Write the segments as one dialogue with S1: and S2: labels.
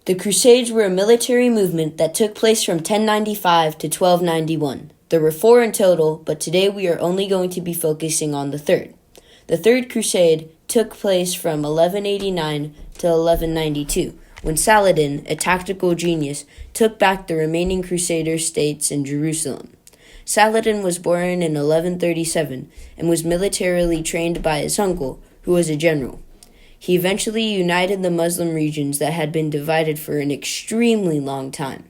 S1: The Crusades were a military movement that took place from 1095 to 1291. There were 4 in total, but today we are only going to be focusing on the third. The Third Crusade took place from 1189 to 1192, when Saladin, a tactical genius, took back the remaining Crusader states in Jerusalem. Saladin was born in 1137 and was militarily trained by his uncle, who was a general. He eventually united the Muslim regions that had been divided for an extremely long time.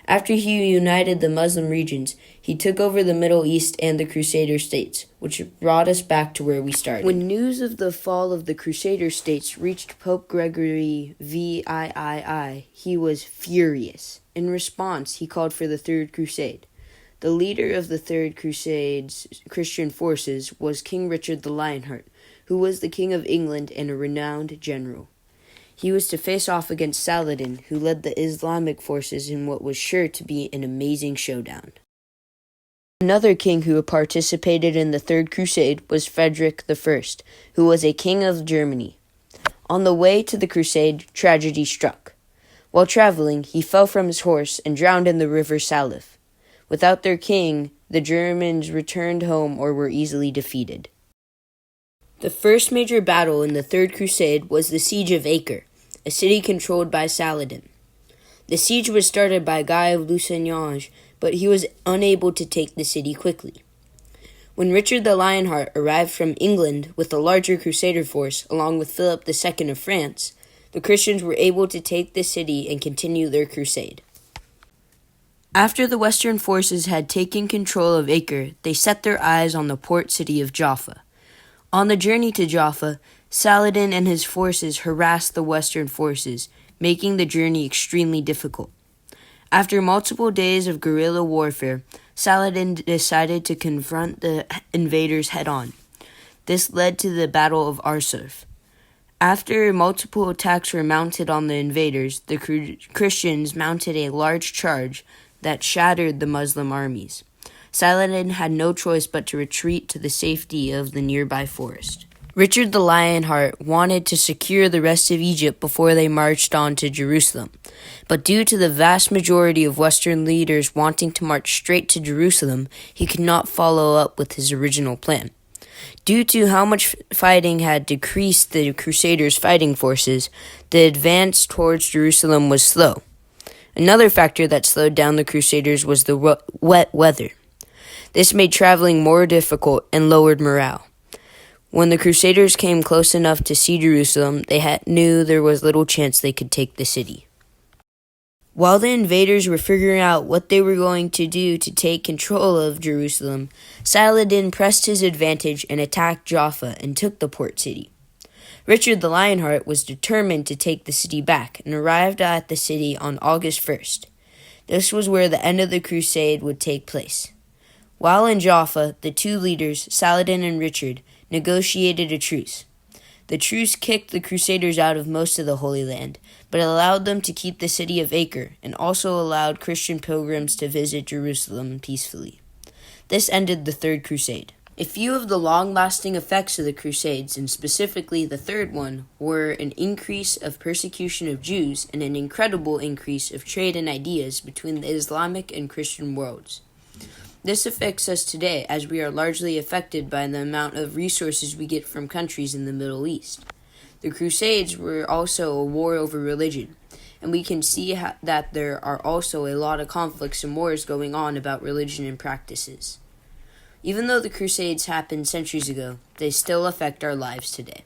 S1: After he united the Muslim regions, he took over the Middle East and the Crusader states, which brought us back to where we started. When news of the fall of the Crusader states reached Pope Gregory VIII, he was furious. In response, he called for the Third Crusade. The leader of the Third Crusade's Christian forces was King Richard the Lionheart, who was the King of England and a renowned general. He was to face off against Saladin, who led the Islamic forces in what was sure to be an amazing showdown. Another king who participated in the Third Crusade was Frederick I, who was a king of Germany. On the way to the crusade, tragedy struck. While traveling, he fell from his horse and drowned in the river Salif. Without their king, the Germans returned home or were easily defeated. The first major battle in the Third Crusade was the Siege of Acre, a city controlled by Saladin. The siege was started by Guy of Lusignan, but he was unable to take the city quickly. When Richard the Lionheart arrived from England with a larger Crusader force, along with Philip II of France, the Christians were able to take the city and continue their crusade. After the Western forces had taken control of Acre, they set their eyes on the port city of Jaffa. On the journey to Jaffa, Saladin and his forces harassed the Western forces, making the journey extremely difficult. After multiple days of guerrilla warfare, Saladin decided to confront the invaders head-on. This led to the Battle of Arsuf. After multiple attacks were mounted on the invaders, the Christians mounted a large charge that shattered the Muslim armies. Saladin had no choice but to retreat to the safety of the nearby forest. Richard the Lionheart wanted to secure the rest of Egypt before they marched on to Jerusalem, but due to the vast majority of Western leaders wanting to march straight to Jerusalem, he could not follow up with his original plan. Due to how much fighting had decreased the Crusaders' fighting forces, the advance towards Jerusalem was slow. Another factor that slowed down the Crusaders was the wet weather. This made traveling more difficult and lowered morale. When the Crusaders came close enough to see Jerusalem, they knew there was little chance they could take the city. While the invaders were figuring out what they were going to do to take control of Jerusalem, Saladin pressed his advantage and attacked Jaffa and took the port city. Richard the Lionheart was determined to take the city back and arrived at the city on August 1st. This was where the end of the crusade would take place. While in Jaffa, the two leaders, Saladin and Richard, negotiated a truce. The truce kicked the Crusaders out of most of the Holy Land, but allowed them to keep the city of Acre and also allowed Christian pilgrims to visit Jerusalem peacefully. This ended the Third Crusade. A few of the long-lasting effects of the Crusades, and specifically the third one, were an increase of persecution of Jews and an incredible increase of trade and ideas between the Islamic and Christian worlds. This affects us today as we are largely affected by the amount of resources we get from countries in the Middle East. The Crusades were also a war over religion, and we can see that there are also a lot of conflicts and wars going on about religion and practices. Even though the Crusades happened centuries ago, they still affect our lives today.